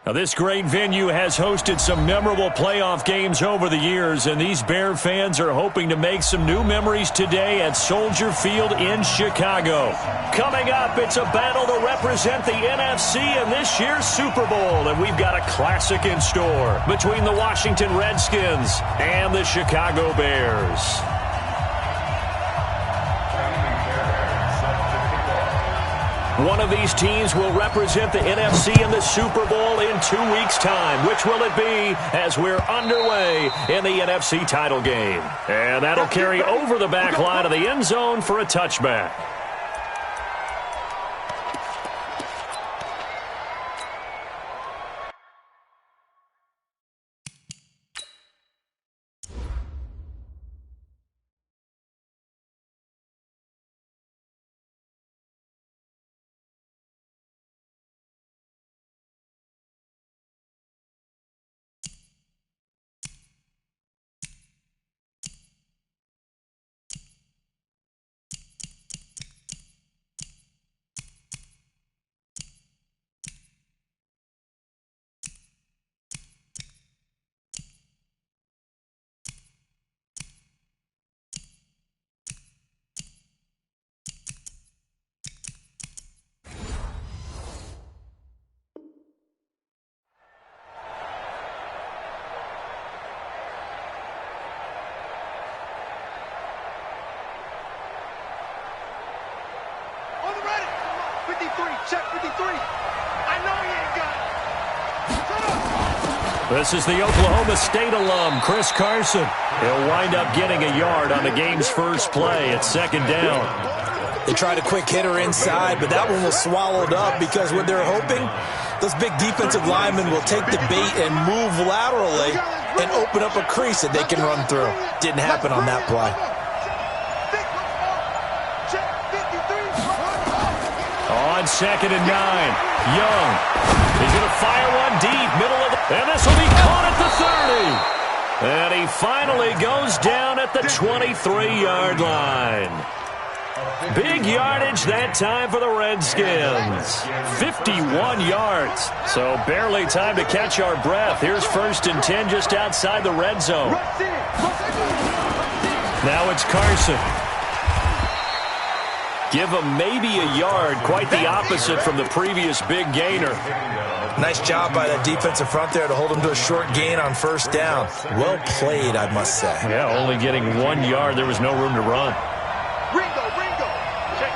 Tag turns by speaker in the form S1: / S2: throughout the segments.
S1: Now, this great venue has hosted some memorable playoff games over the years, and these Bear fans are hoping to make some new memories today at Soldier Field in Chicago. Coming up, it's a battle to represent the NFC in this year's Super Bowl, and we've got a classic in store between the Washington Redskins and the Chicago Bears. One of these teams will represent the NFC in the Super Bowl in 2 weeks' time. Which will it be as we're underway in the NFC title game? And that'll carry over the back line of the end zone for a touchback.
S2: Check 53. I know he ain't got it.
S1: This is the Oklahoma State alum, Chris Carson. He'll wind up getting a yard on the game's first play at second down.
S3: They tried a quick hitter inside, but that one was swallowed up because what they're hoping, those big defensive linemen will take the bait and move laterally and open up a crease that they can run through. Didn't happen on that play.
S1: On 2nd and 9, Young. He's going to fire one deep, middle of the... And this will be caught at the 30. And he finally goes down at the 23-yard line. Big yardage that time for the Redskins. 51 yards. So barely time to catch our breath. Here's 1st and 10 just outside the red zone. Now it's Carson. Give him maybe a yard, quite the opposite from the previous big gainer.
S3: Nice job by that defensive front there to hold him to a short gain on 1st down. Well played, I must say.
S1: Yeah, only getting 1 yard. There was no room to run.
S2: Ringo. Check.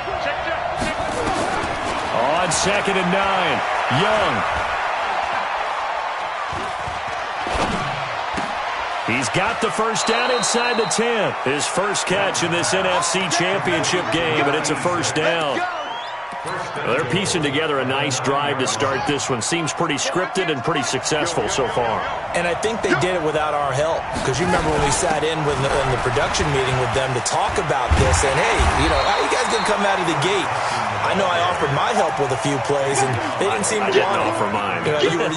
S1: On 2nd and 9, Young. He's got the first down inside the 10. His first catch in this NFC Championship game, and it's a first down. Well, they're piecing together a nice drive to start this one. Seems pretty scripted and pretty successful so far.
S3: And I think they did it without our help. Because you remember when we sat in the production meeting with them to talk about this, and hey, how you guys going to come out of the gate? I know I offered my help with a few plays, and they didn't seem to want it.
S1: I didn't offer mine.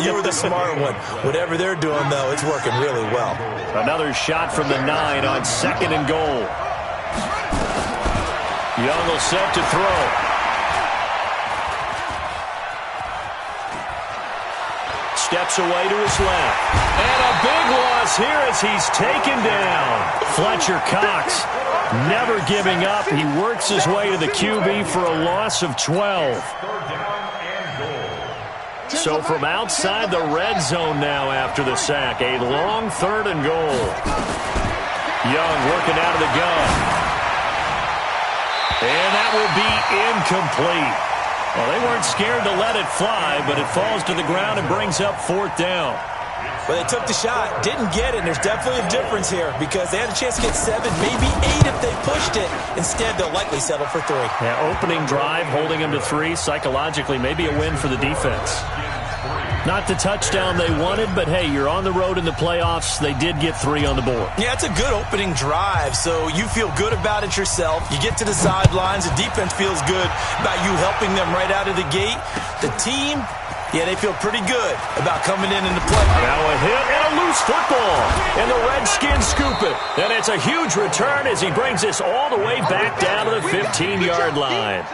S3: You were the smart one. Whatever they're doing, though, it's working really well.
S1: Another shot from the 9 on 2nd and goal. Young will set to throw. Steps away to his left. And a big loss here as he's taken down. Fletcher Cox never giving up. He works his way to the QB for a loss of 12. So from outside the red zone now after the sack, a long 3rd and goal. Young working out of the gun. And that will be incomplete. Well, they weren't scared to let it fly, but it falls to the ground and brings up 4th down.
S3: Well, they took the shot, didn't get it, and there's definitely a difference here because they had a chance to get 7, maybe 8 if they pushed it. Instead, they'll likely settle for 3.
S1: Yeah, opening drive, holding them to 3, psychologically, maybe a win for the defense. Not the touchdown they wanted, but hey, you're on the road in the playoffs. They did get 3 on the board.
S3: Yeah, it's a good opening drive, so you feel good about it yourself. You get to the sidelines, the defense feels good about you helping them right out of the gate. The team, yeah, they feel pretty good about coming in the play.
S1: Now a hit and a loose football, and the Redskins scoop it. And it's a huge return as he brings this all the way back down to the 15-yard line.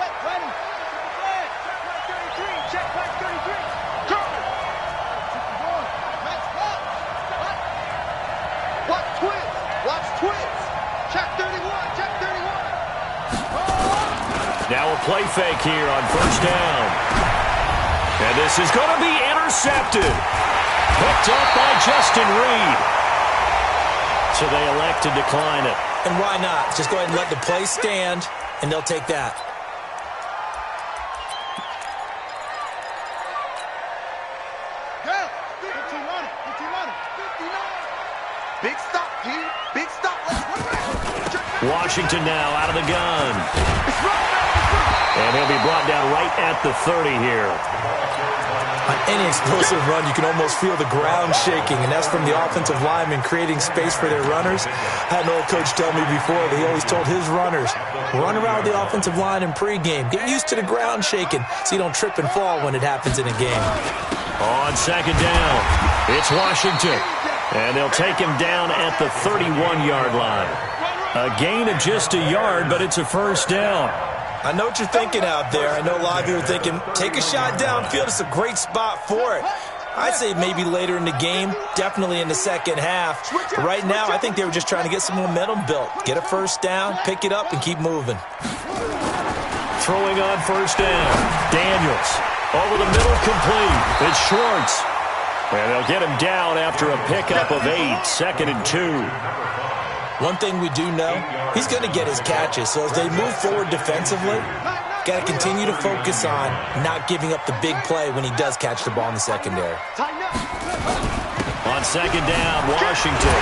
S1: Now a play fake here on first down. And this is going to be intercepted. Picked up by Justin Reed. So they elect to decline it.
S3: And why not? Just go ahead and let the play stand, and they'll take that.
S2: Big stop, G. Big stop.
S1: Washington now out of the gun. And he'll be brought down right at the 30 here.
S3: On any explosive run, you can almost feel the ground shaking, and that's from the offensive linemen creating space for their runners. I had an old coach tell me before, that he always told his runners, run around the offensive line in pregame. Get used to the ground shaking so you don't trip and fall when it happens in a game.
S1: On second down, it's Washington. And they'll take him down at the 31-yard line. A gain of just a yard, but it's a first down.
S3: I know what you're thinking out there. I know a lot of you are thinking, take a shot downfield. It's a great spot for it. I'd say maybe later in the game, definitely in the second half. But right now, I think they were just trying to get some momentum built. Get a first down, pick it up, and keep moving.
S1: Throwing on first down. Daniels over the middle, complete. It's Schwartz. And they'll get him down after a pickup of 8, 2nd and 2.
S3: One thing we do know, he's going to get his catches. So as they move forward defensively, got to continue to focus on not giving up the big play when he does catch the ball in the secondary.
S1: On second down, Washington.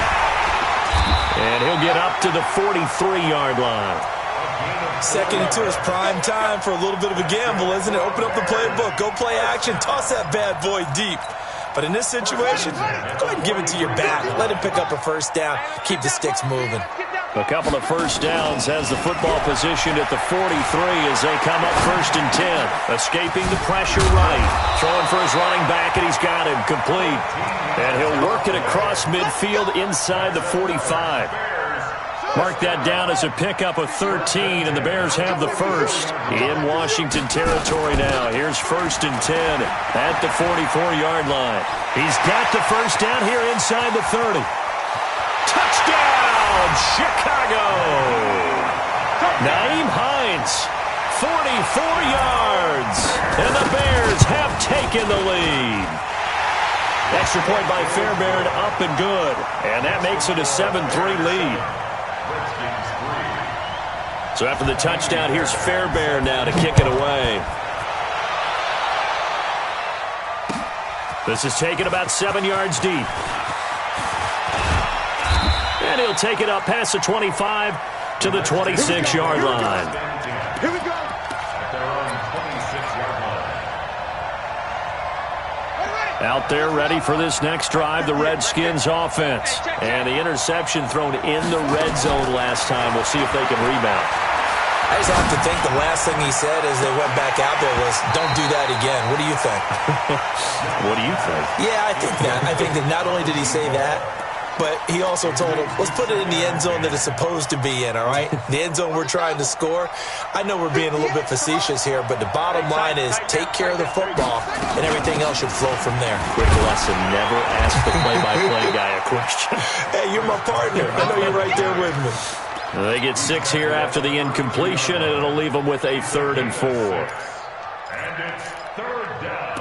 S1: And he'll get up to the 43-yard line.
S3: 2nd and 2 is prime time for a little bit of a gamble, isn't it? Open up the playbook, go play action, toss that bad boy deep. But in this situation, go ahead and give it to your back. Let him pick up a first down. Keep the sticks moving.
S1: A couple of first downs has the football position at the 43 as they come up 1st and 10. Escaping the pressure right. Throwing for his running back, and he's got him complete. And he'll work it across midfield inside the 45. Mark that down as a pickup of 13, and the Bears have the first in Washington territory now. Here's 1st and 10 at the 44-yard line. He's got the first down here inside the 30. Touchdown, Chicago! Nyheim Hines, 44 yards, and the Bears have taken the lead. Extra point by Fairbairn, up and good, and that makes it a 7-3 lead. So after the touchdown, here's Fairbairn now to kick it away. This is taken about 7 yards deep. And he'll take it up past the 25 to the 26-yard line.
S2: Here we go.
S1: Out there ready for this next drive, the Redskins offense. And the interception thrown in the red zone last time. We'll see if they can rebound.
S3: I just have to think the last thing he said as they went back out there was, don't do that again. What do you think?
S1: What do you think?
S3: Yeah, I think that. I think that not only did he say that, but he also told him, let's put it in the end zone that it's supposed to be in, all right? The end zone we're trying to score. I know we're being a little bit facetious here, but the bottom line is take care of the football, and everything else should flow from there.
S1: Quick lesson, never ask the play-by-play guy a question.
S3: Hey, you're my partner. I know you're right there with me.
S1: They get 6 here after the incompletion, and it'll leave them with a 3rd and 4.
S4: And it's 3rd down.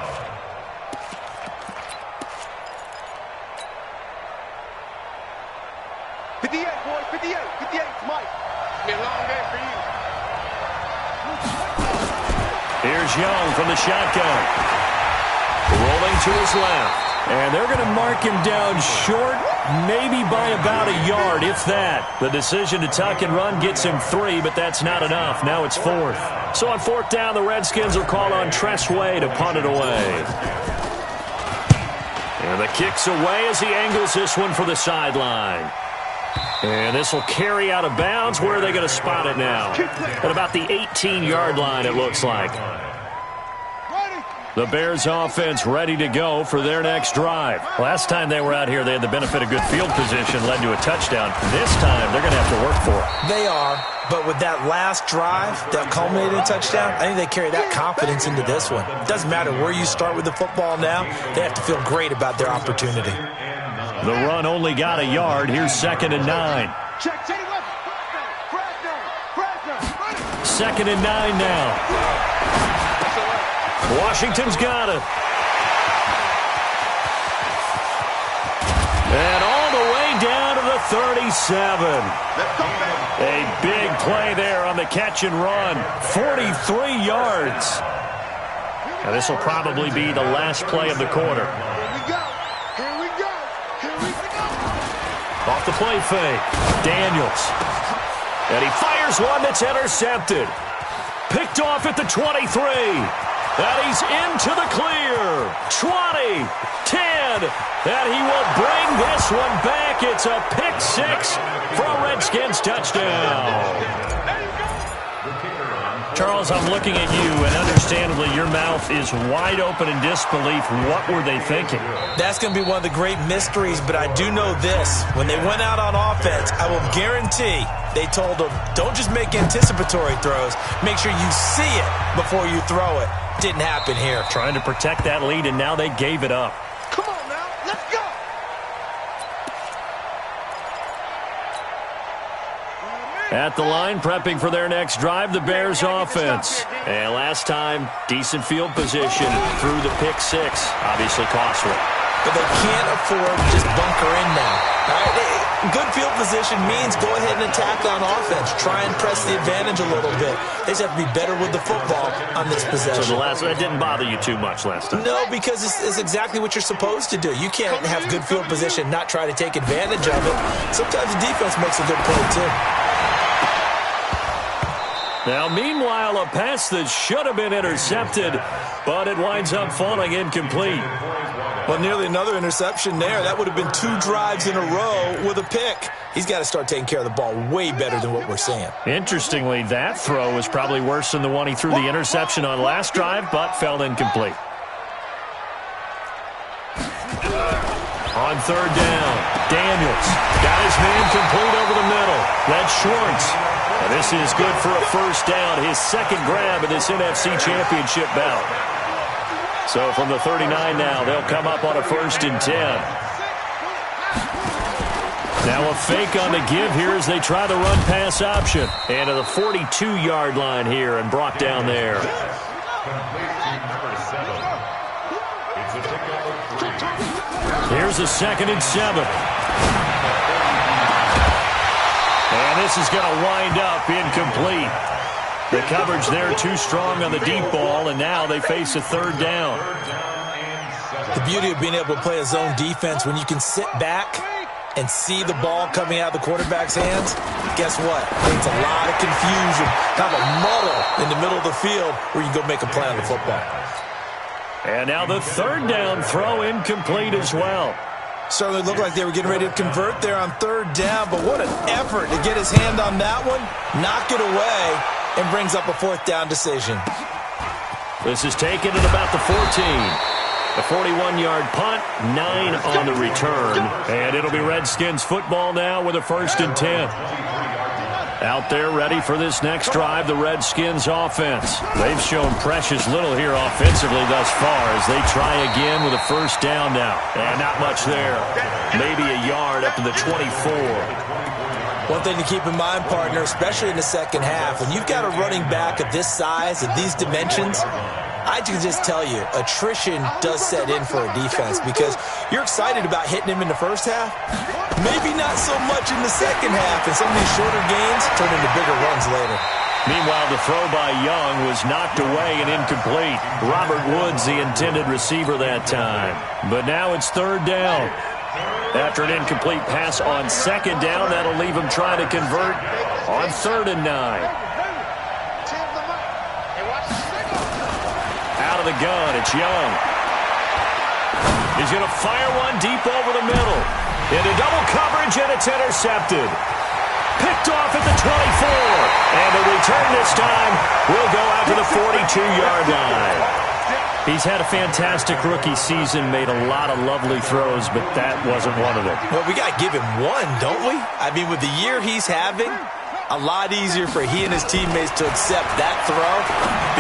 S2: Boys, 58, Mike. It's been a long day for you.
S1: Here's Young from the shotgun. Rolling to his left. And they're going to mark him down short, maybe by about a yard, if that. The decision to tuck and run gets him 3, but that's not enough. Now it's 4th. So on 4th down, the Redskins will call on Tressway to punt it away. And the kick's away as he angles this one for the sideline. And this will carry out of bounds. Where are they going to spot it now? At about the 18-yard line, it looks like. The Bears offense ready to go for their next drive. Last time they were out here, they had the benefit of good field position, led to a touchdown. This time, they're going to have to work for it.
S3: They are, but with that last drive that culminated in a touchdown, I think they carry that confidence into this one. It doesn't matter where you start with the football now. They have to feel great about their opportunity.
S1: The run only got a yard. Here's 2nd and 9.
S2: 2nd
S1: 2nd and 9 now. Washington's got it. And all the way down to the 37. A big play there on the catch and run. 43 yards. Now this will probably be the last play of the quarter.
S2: Here we go. Here we go. Here we go.
S1: Off the play fake. Daniels. And he fires one that's intercepted. Picked off at the 23. And he's into the clear. 20, 10, and he will bring this one back. It's a pick six for a Redskins touchdown. Charles, I'm looking at you, and understandably, your mouth is wide open in disbelief. What were they thinking?
S3: That's going to be one of the great mysteries, but I do know this. When they went out on offense, I will guarantee they told them, don't just make anticipatory throws. Make sure you see it before you throw it. Didn't happen here.
S1: Trying to protect that lead, and now they gave it up.
S2: Come on now. Let's go.
S1: At the line, prepping for their next drive, the Bears offense. And last time, decent field position through the pick six. Obviously costly.
S3: But they can't afford to just bunker in now. All right? Good field position means go ahead and attack on offense. Try and press the advantage a little bit. They just have to be better with the football on this possession.
S1: So that didn't bother you too much last time?
S3: No, because it's exactly what you're supposed to do. You can't have good field position and not try to take advantage of it. Sometimes the defense makes a good play, too.
S1: Now, meanwhile, a pass that should have been intercepted, but it winds up falling incomplete.
S3: Well, nearly another interception there. That would have been 2 drives in a row with a pick. He's got to start taking care of the ball way better than what we're seeing.
S1: Interestingly, that throw was probably worse than the one he threw the interception on last drive, but fell incomplete. On 3rd down, Daniels got his man complete over the middle. That's Schwartz. And this is good for a first down, his second grab in this NFC Championship bout. So from the 39 now, they'll come up on a 1st and 10. Now a fake on the give here as they try the run-pass option. And to the 42-yard line here and brought down there. Here's a 2nd and 7. And this is going to wind up incomplete. The coverage there too strong on the deep ball, and now they face a 3rd down.
S3: The beauty of being able to play a zone defense when you can sit back and see the ball coming out of the quarterback's hands, guess what? It's a lot of confusion, kind of a muddle in the middle of the field where you can go make a play on the football.
S1: And now the 3rd down throw incomplete as well.
S3: Certainly looked like they were getting ready to convert there on 3rd down, but what an effort to get his hand on that one, knock it away, and brings up a 4th down decision.
S1: This is taken at about the 14. A 41-yard punt, 9 on the return. And it'll be Redskins football now with a 1st and 10. Out there ready for this next drive, the Redskins offense. They've shown precious little here offensively thus far as they try again with a 1st down now. And not much there. Maybe a yard up to the 24.
S3: One thing to keep in mind, partner, especially in the second half, when you've got a running back of this size, of these dimensions, I can just tell you, attrition does set in for a defense because you're excited about hitting him in the first half. Maybe not so much in the second half, and some of these shorter gains turn into bigger runs later.
S1: Meanwhile, the throw by Young was knocked away and incomplete. Robert Woods, the intended receiver that time. But now it's 3rd down. After an incomplete pass on 2nd down, that'll leave him trying to convert on 3rd and 9. Out of the gun, it's Young. He's going to fire one deep over the middle. Into double coverage, and it's intercepted. Picked off at the 24. And the return this time will go out to the 42-yard line. He's had a fantastic rookie season, made a lot of lovely throws, but that wasn't one of them.
S3: Well, we got to give him one, don't we? I mean, with the year he's having, a lot easier for he and his teammates to accept that throw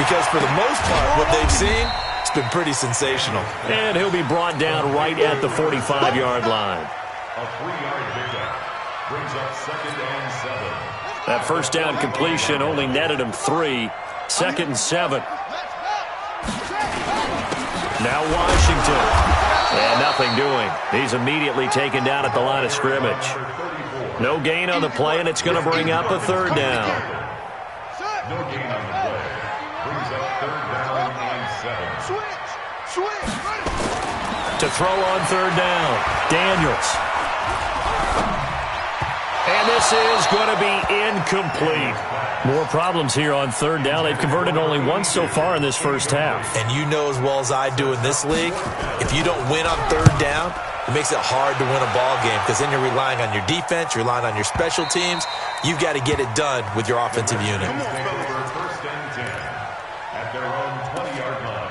S3: because for the most part, what they've seen, it's been pretty sensational.
S1: And he'll be brought down right at the 45-yard line.
S4: A 3-yard pickup brings up 2nd and 7.
S1: That first down completion only netted him 3. 2nd and 7. Now Washington. And nothing doing. He's immediately taken down at the line of scrimmage. No gain on the play, and it's going to bring up a 3rd down.
S4: No gain on the play. Brings up 3rd down and 7.
S2: Switch.
S1: To throw on 3rd down, Daniels. And this is going to be incomplete. More problems here on 3rd down. They've converted only once so far in this first half.
S3: And you know as well as I do in this league, if you don't win on 3rd down, it makes it hard to win a ball game because then you're relying on your defense, you're relying on your special teams. You've got to get it done with your offensive unit.
S4: First and 10 at their own 20-yard line.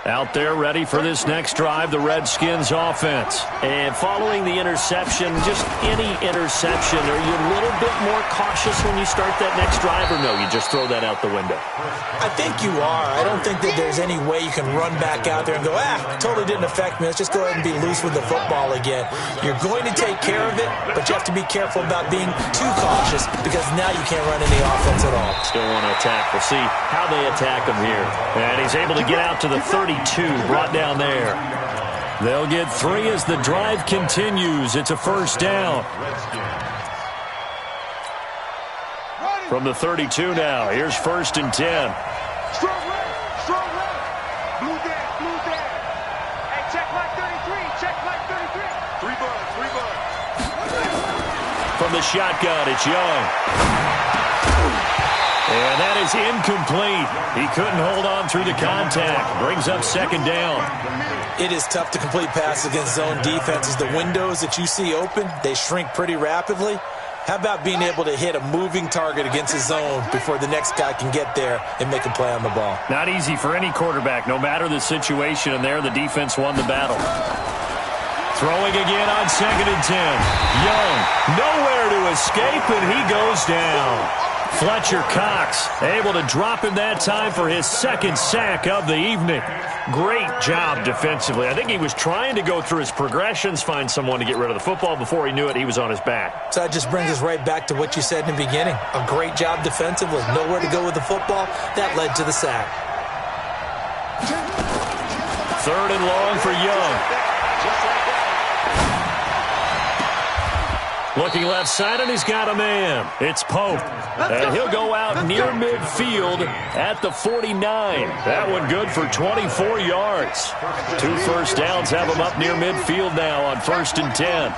S1: Out there ready for this next drive, the Redskins offense. And following the interception, just any interception, are you a little bit more cautious when you start that next drive, or no, you just throw that out the window?
S3: I think you are. I don't think that there's any way you can run back out there and go, totally didn't affect me. Let's just go ahead and be loose with the football again. You're going to take care of it, but you have to be careful about being too cautious because now you can't run any offense at all.
S1: Still want to attack. We'll see how they attack him here. And he's able to get out to the 32, brought down there. They'll get 3 as the drive continues. It's a 1st down. From the 32 now, here's 1st and 10.
S2: Strong run. Blue down. Hey, check like 33. 3 buds.
S1: From the shotgun, it's Young. And that is incomplete. He couldn't hold on through the contact. Brings up 2nd down.
S3: It is tough to complete passes against zone defenses. The windows that you see open, they shrink pretty rapidly. How about being able to hit a moving target against a zone before the next guy can get there and make a play on the ball?
S1: Not easy for any quarterback, no matter the situation, and there the defense won the battle. Throwing again on 2nd and 10. Young, nowhere to escape, and he goes down. Fletcher Cox able to drop him that time for his 2nd sack of the evening. Great job defensively. I think he was trying to go through his progressions, find someone to get rid of the football. Before he knew it, he was on his back.
S3: So that just brings us right back to what you said in the beginning. A great job defensively. Nowhere to go with the football. That led to the sack.
S1: 3rd and long for Young. Looking left side, and he's got a man. It's Pope. And he'll go out near midfield at the 49. That one good for 24 yards. 2 first downs have him up near midfield now on 1st and 10.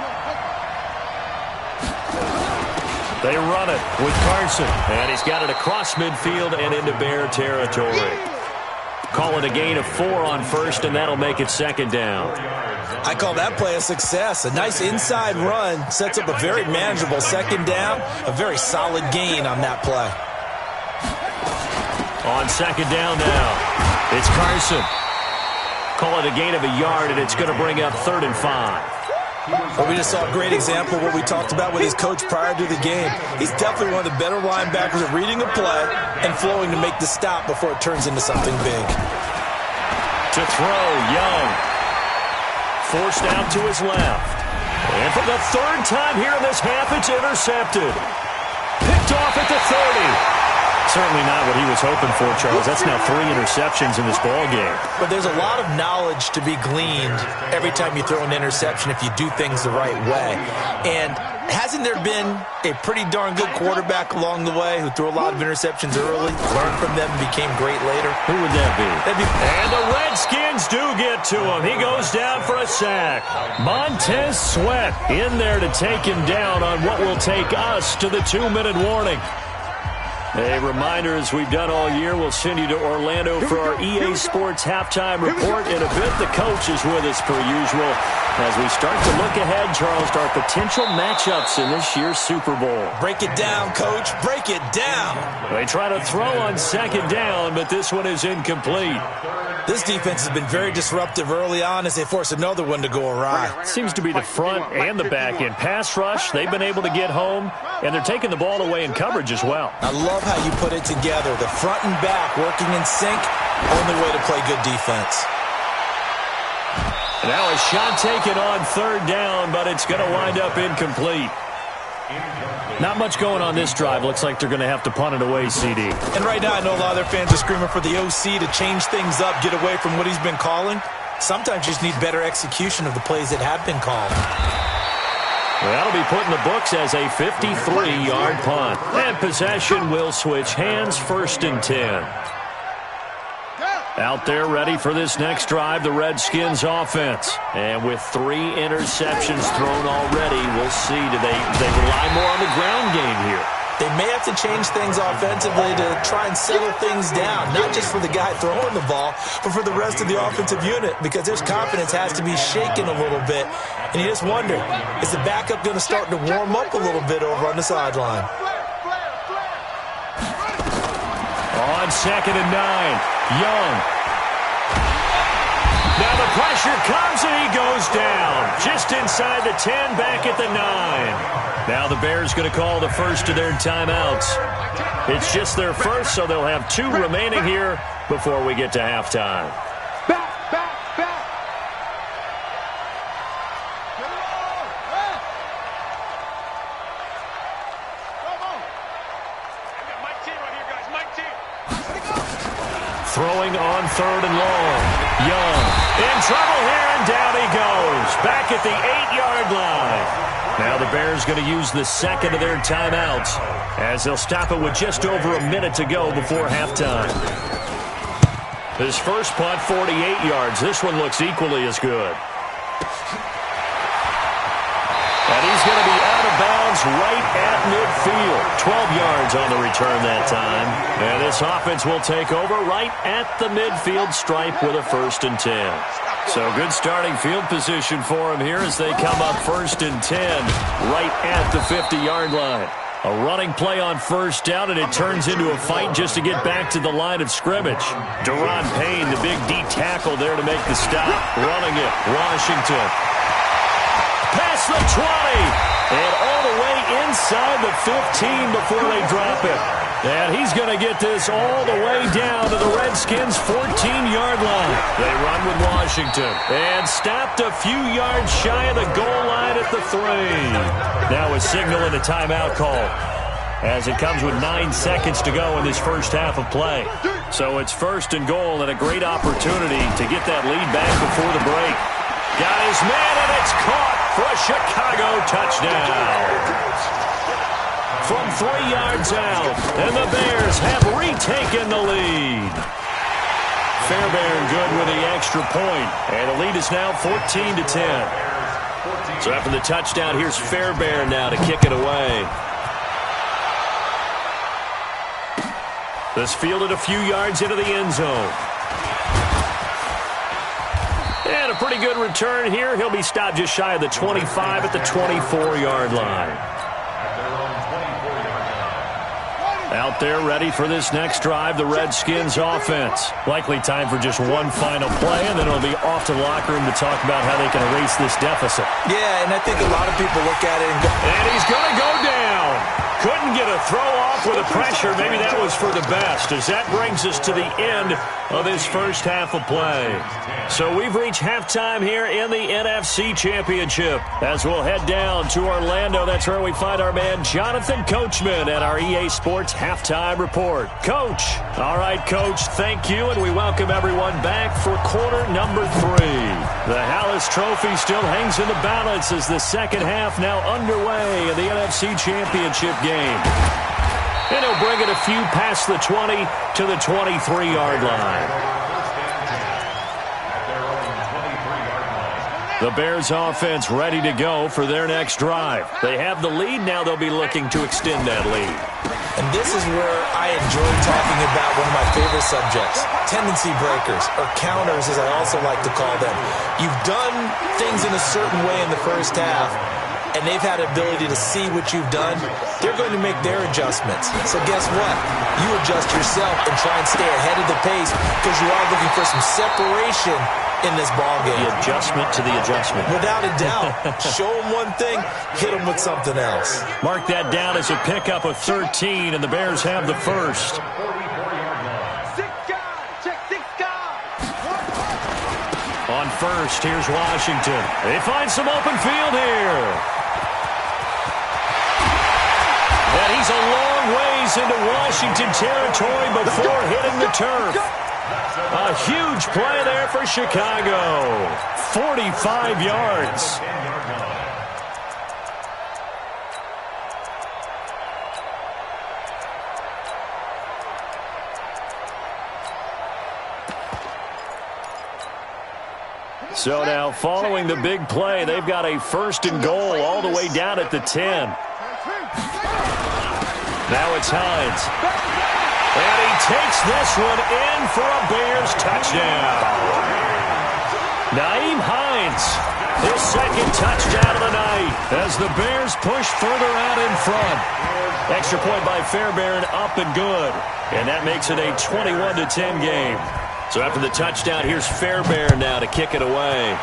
S1: They run it with Carson. And he's got it across midfield and into Bear territory. Call it a gain of 4 on 1st, and that'll make it 2nd down.
S3: I call that play a success. A nice inside run sets up a very manageable 2nd down. A very solid gain on that play.
S1: On 2nd down now, it's Carson. Call it a gain of a yard, and it's going to bring up 3rd and 5.
S3: Well, we just saw a great example of what we talked about with his coach prior to the game. He's definitely one of the better linebackers at reading a play and flowing to make the stop before it turns into something big.
S1: To throw, Young. Forced out to his left. And for the 3rd time here in this half, it's intercepted. Picked off at the 30. Certainly not what he was hoping for, Charles. That's now 3 interceptions in this ball game.
S3: But there's a lot of knowledge to be gleaned every time you throw an interception if you do things the right way. And hasn't there been a pretty darn good quarterback along the way who threw a lot of interceptions early, learned from them, and became great later?
S1: Who would that be? And the Redskins do get to him. He goes down for a sack. Montez Sweat in there to take him down on what will take us to the 2-minute warning. A reminder, as we've done all year, we'll send you to Orlando for our EA Sports halftime report. In a bit, the coach is with us per usual as we start to look ahead, Charles, to our potential matchups in this year's Super Bowl.
S3: Break it down, Coach. Break it down.
S1: They try to throw on 2nd down, but this one is incomplete.
S3: This defense has been very disruptive early on as they force another one to go awry.
S1: Seems to be the front and the back end. Pass rush, they've been able to get home, and they're taking the ball away in coverage as well.
S3: I love how you put it together. The front and back working in sync, only way to play good defense.
S1: Now a shot taken on third down, but it's going to wind up incomplete. Not much going on this drive. Looks like they're going to have to punt it away, CD.
S3: And right now I know a lot of their fans are screaming for the OC to change things up, get away from what he's been calling. Sometimes you just need better execution of the plays that have been called.
S1: Well, that'll be put in the books as a 53-yard punt. And possession will switch hands, 1st and 10. Out there ready for this next drive, the Redskins offense. And with 3 interceptions thrown already, we'll see. Do they rely more on the ground game here?
S3: They may have to change things offensively to try and settle things down, not just for the guy throwing the ball, but for the rest of the offensive unit, because his confidence has to be shaken a little bit. And you just wonder, is the backup going to start to warm up a little bit over on the sideline?
S1: On 2nd and 9, Young. Now the pressure comes and he goes down. Just inside the 10, back at the 9. Now the Bears going to call the first of their timeouts. It's just their first, so they'll have 2 remaining here before we get to halftime. Throwing on 3rd and long. Young in trouble here, and down he goes. Back at the 8-yard line. Now the Bears going to use the second of their timeouts as they'll stop it with just over a minute to go before halftime. His first punt, 48 yards. This one looks equally as good. And he's going to be out of bounds right at midfield. 12 yards on the return that time. And this offense will take over right at the midfield stripe with a 1st and 10. So good starting field position for him here as they come up 1st and 10 right at the 50-yard line. A running play on 1st down, and it turns into a fight just to get back to the line of scrimmage. Deron Payne, the big D tackle there to make the stop. Running it, Washington. Past the 20, and all the way inside the 15 before they drop it. And he's going to get this all the way down to the Redskins' 14-yard line. They run with Washington, and stopped a few yards shy of the goal line at the 3. Now a signal and a timeout call, as it comes with 9 seconds to go in this first half of play. So it's 1st and goal, and a great opportunity to get that lead back before the break. Got his man, and it's caught for a Chicago touchdown. From 3 yards out, and the Bears have retaken the lead. Fairbairn good with the extra point, and the lead is now 14-10. So after the touchdown, here's Fairbairn now to kick it away. This fielded a few yards into the end zone. And a pretty good return here. He'll be stopped just shy of the 25 at the 24-yard line. Out there ready for this next drive, the Redskins offense. Likely time for just one final play, and then it'll be off to the locker room to talk about how they can erase this deficit.
S3: Yeah, and I think a lot of people look at it and go...
S1: And he's going to go down. Couldn't get a throw off with the pressure. Maybe that was for the best, as that brings us to the end of this first half of play. So we've reached halftime here in the NFC Championship. As we'll head down to Orlando, that's where we find our man Jonathan Coachman at our EA Sports Halftime Report. Coach. All right, Coach, thank you, and we welcome everyone back for quarter number 3. The Hallis Trophy still hangs in the balance as the second half now underway in the NFC Championship game. And he'll bring it a few past the 20 to the 23-yard line. The Bears offense ready to go for their next drive. They have the lead. Now they'll be looking to extend that lead.
S3: And this is where I enjoy talking about one of my favorite subjects, tendency breakers, or counters as I also like to call them. You've done things in a certain way in the first half, and they've had ability to see what you've done. They're going to make their adjustments. So guess what? You adjust yourself and try and stay ahead of the pace because you are looking for some separation in this ball game.
S1: The adjustment to the adjustment.
S3: Without a doubt. Show them one thing, hit them with something else.
S1: Mark that down as a pickup of 13, and the Bears have the first. On first, here's Washington. They find some open field here. And he's a long ways into Washington territory before hitting the turf. A huge play there for Chicago. 45 yards. So now, following the big play, they've got a first and goal all the way down at the 10. Now it's Hines. And he takes this one in for a Bears touchdown. Nyheim Hines, his second touchdown of the night as the Bears push further out in front. Extra point by Fairbairn, up and good. And that makes it a 21-10 game. So after the touchdown, here's Fairbairn now to kick it away.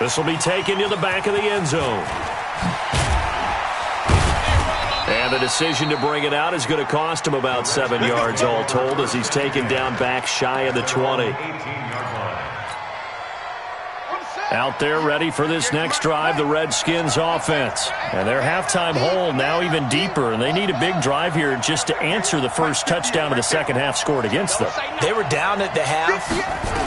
S1: This will be taken to the back of the end zone. And the decision to bring it out is going to cost him about 7 yards all told as he's taken down back shy of the 20. Out there ready for this next drive, the Redskins offense. And their halftime hole now even deeper, and they need a big drive here just to answer the first touchdown of the second half scored against them.
S3: They were down at the half.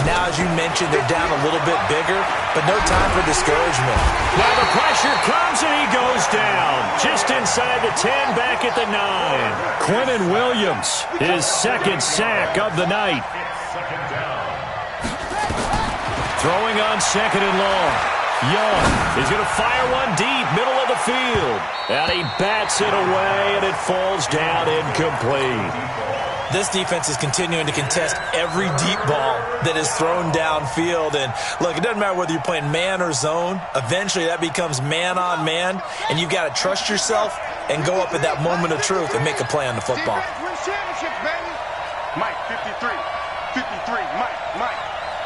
S3: Now, as you mentioned, they're down a little bit bigger, but no time for discouragement.
S1: Now the pressure comes, and he goes down. Just inside the 10, back at the 9. Quentin Williams, his second sack of the night. Throwing on second and long. Young, he's going to fire one deep, middle of the field. And he bats it away, and it falls down incomplete.
S3: This defense is continuing to contest every deep ball that is thrown downfield. And, look, it doesn't matter whether you're playing man or zone. Eventually, that becomes man on man, and you've got to trust yourself and go up at that moment of truth and make a play on the football.
S2: Mike, 53. 53, Mike.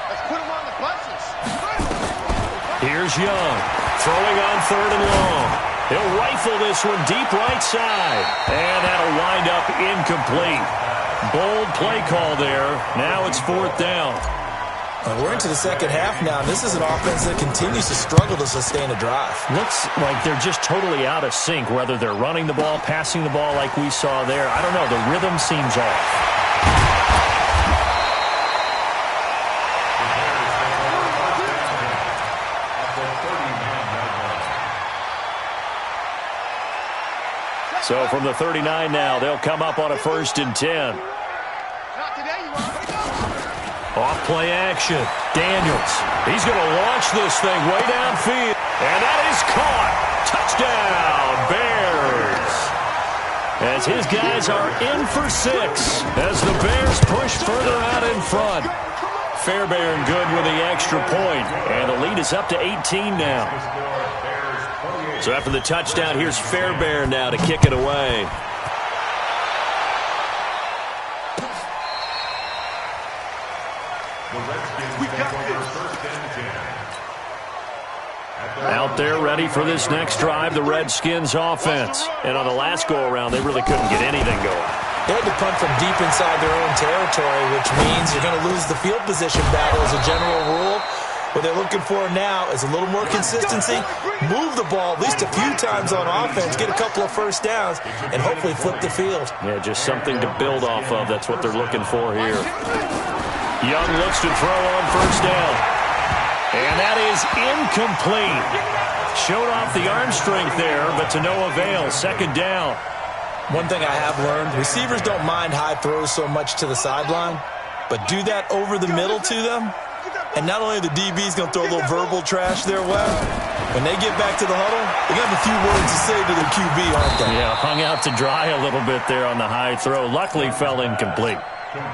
S2: Let's put him on the buses.
S1: Here's Young, throwing on third and long. He'll rifle this one deep right side. And that'll wind up incomplete. Bold play call there. Now it's fourth down.
S3: We're into the second half now. This is an offense that continues to struggle to sustain a drive.
S1: Looks like they're just totally out of sync, whether they're running the ball, passing the ball like we saw there. I don't know. The rhythm seems off. So from the 39 now, they'll come up on a first and 10. Off play action. Daniels. He's going to launch this thing way downfield. And that is caught. Touchdown, Bears. As his guys are in for 6 as the Bears push further out in front. Fairbairn good with the extra point. And the lead is up to 18 now. So after the touchdown, here's Fairbairn now to kick it away. Out there ready for this next drive, the Redskins offense. And on the last go-around, they really couldn't get anything going.
S3: They had to punt from deep inside their own territory, which means you're going to lose the field position battle as a general rule. What they're looking for now is a little more consistency, move the ball at least a few times on offense, get a couple of first downs, and hopefully flip the field.
S1: Yeah, just something to build off of. That's what they're looking for here. Young looks to throw on first down. And that is incomplete. Showed off the arm strength there, but to no avail. Second down.
S3: One thing I have learned, receivers don't mind high throws so much to the sideline, but do that over the middle to them, and not only the DB's going to throw a little verbal trash their way, when they get back to the huddle, they got a few words to say to their QB, aren't they?
S1: Yeah, hung out to dry a little bit there on the high throw. Luckily fell incomplete.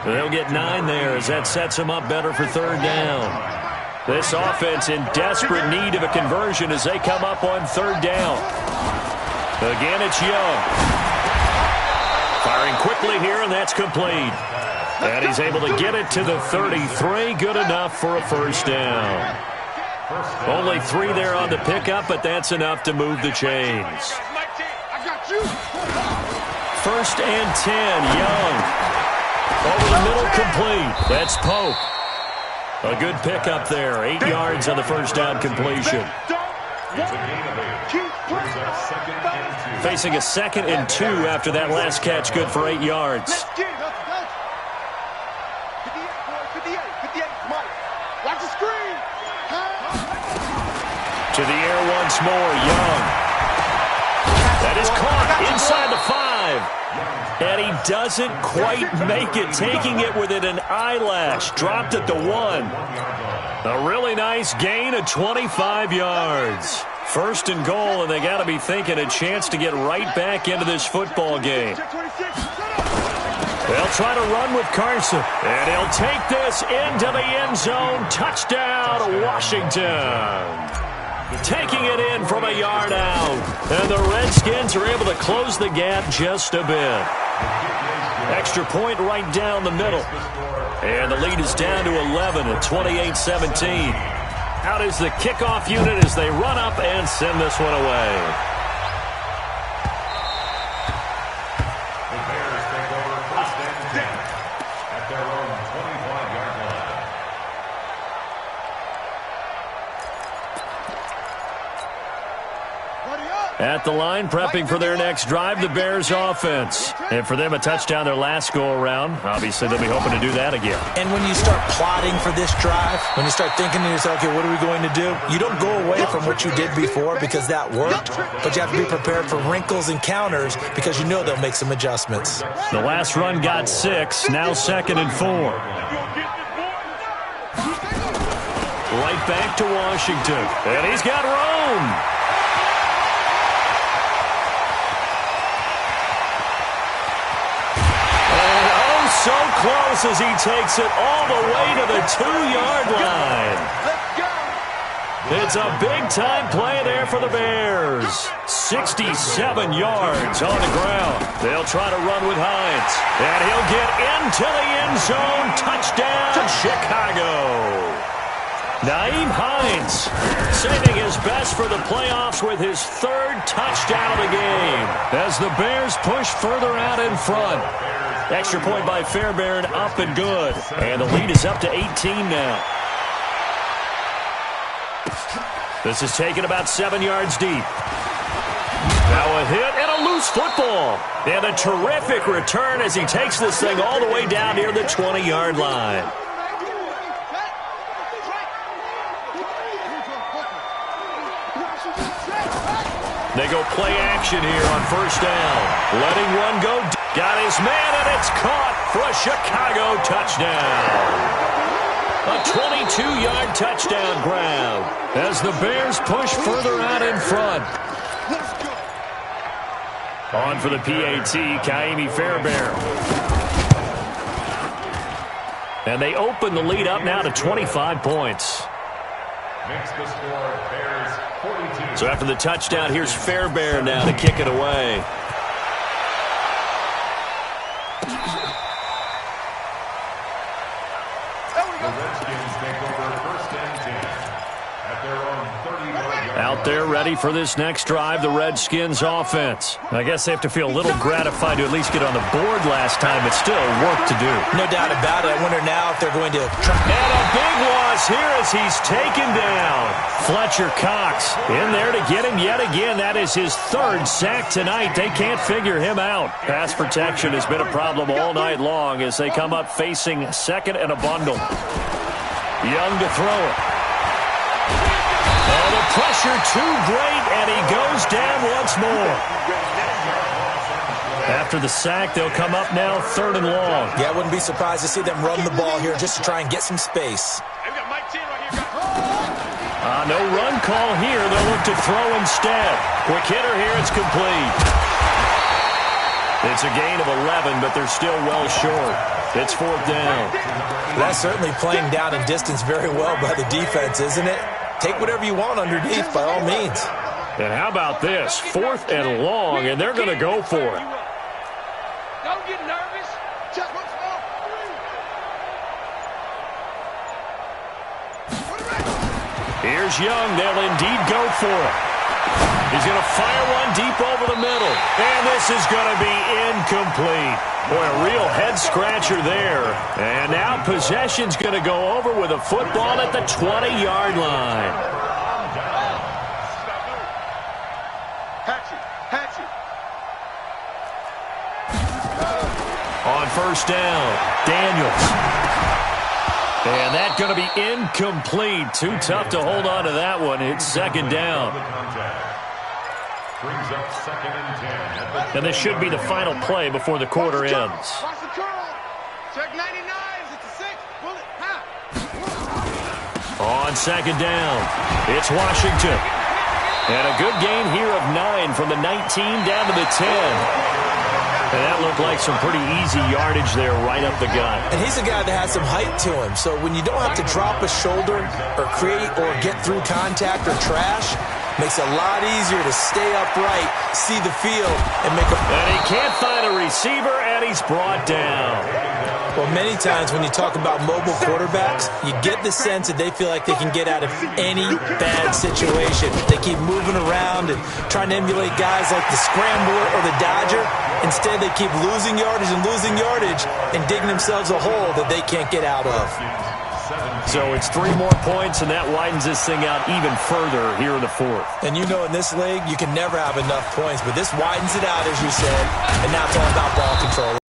S1: They'll get 9 there as that sets them up better for third down. This offense in desperate need of a conversion as they come up on third down. Again, it's Young. Firing quickly here, and that's complete. And he's able to get it to the 33. Good enough for a first down. Only 3 there on the pickup, but that's enough to move the chains. First and 10, Young. Over the middle, complete. That's Pope. A good pickup there. 8 yards on the first down completion. Facing a 2nd and 2 after that last catch, good for 8 yards. To the air once more, Young. That is caught inside the 5. And he doesn't quite make it, taking it within an eyelash. Dropped at the 1. A really nice gain of 25 yards. 1st and goal, and they got to be thinking a chance to get right back into this football game. They'll try to run with Carson, and he'll take this into the end zone. Touchdown, Washington. Taking it in from a yard out. And the Redskins are able to close the gap just a bit. Extra point right down the middle. And the lead is down to 11 at 28-17. Out is the kickoff unit as they run up and send this one away.
S4: The Bears take over 1st and 10 at their own 25-yard line.
S1: At the line, prepping for their next drive, the Bears offense. And for them, a touchdown their last go-around. Obviously, they'll be hoping to do that again.
S3: And when you start plotting for this drive, when you start thinking to yourself, okay, what are we going to do? You don't go away from what you did before because that worked, but you have to be prepared for wrinkles and counters because you know they'll make some adjustments.
S1: The last run got 6, now 2nd and 4. Right back to Washington. And he's got Rome. So close as he takes it all the way to the 2-yard line. It's a big-time play there for the Bears. 67 yards on the ground. They'll try to run with Hines. And he'll get into the end zone. Touchdown, Chicago. Nyheim Hines saving his best for the playoffs with his 3rd touchdown of the game as the Bears push further out in front. Extra point by Fairbairn, up and good. And the lead is up to 18 now. This is taken about 7 yards deep. Now a hit and a loose football. And a terrific return as he takes this thing all the way down near the 20-yard line. They go play action here on 1st down. Letting one go. Got his man, and it's caught for a Chicago touchdown. A 22-yard touchdown grab as the Bears push further out in front. On for the PAT, Kaimi Fairbairn. And they open the lead up now to 25 points.
S4: Makes the score Bears 42.
S1: So after the touchdown, here's Fairbairn now to kick it away.
S4: The Redskins take over 1st and 10 at their own 30-yard line.
S1: Out there ready for this next drive, the Redskins offense. I guess they have to feel a little gratified to at least get on the board last time, but still work to do.
S3: No doubt about it. I wonder now if they're going to try.
S1: And a big loss here as he's taken down. Fletcher Cox in there to get him yet again. That is his 3rd sack tonight. They can't figure him out. Pass protection has been a problem all night long as they come up facing 2nd and a bundle. Young to throw it. Oh, the pressure too great, and he goes down once more. After the sack, they'll come up now 3rd and long.
S3: Yeah, I wouldn't be surprised to see them run the ball here just to try and get some space.
S1: No run call here. They'll look to throw instead. Quick hitter here. It's complete. It's a gain of 11, but they're still well short. It's 4th down.
S3: That's certainly playing down in distance very well by the defense, isn't it? Take whatever you want underneath, by all means.
S1: And how about this? 4th and long, and they're going to go for it.
S2: Don't get nervous. Just
S1: Here's Young. They'll indeed go for it. He's going to fire one deep over the middle. And this is going to be incomplete. Boy, a real head-scratcher there. And now possession's going to go over with a football at the 20-yard line. On first down, Daniels. And that's going to be incomplete. Too tough to hold on to that one. It's second down.
S4: Brings up 2nd and 10.
S1: And this should be the final play before the quarter ends.
S2: Watch the curl. Check 99s. It's a 6. Bullet.
S1: On second down, it's Washington. And a good gain here of 9 from the 19 down to the 10. And that looked like some pretty easy yardage there right up the gut.
S3: And he's a guy that has some height to him. So when you don't have to drop a shoulder or create or get through contact or trash, makes it a lot easier to stay upright, see the field, and make a...
S1: And he can't find a receiver, and he's brought down.
S3: Well, many times when you talk about mobile quarterbacks, you get the sense that they feel like they can get out of any bad situation. They keep moving around and trying to emulate guys like the Scrambler or the Dodger. Instead, they keep losing yardage and digging themselves a hole that they can't get out of.
S1: So it's 3 more points, and that widens this thing out even further here in the 4th.
S3: And you know in this league, you can never have enough points, but this widens it out, as you said, and now it's all about ball control.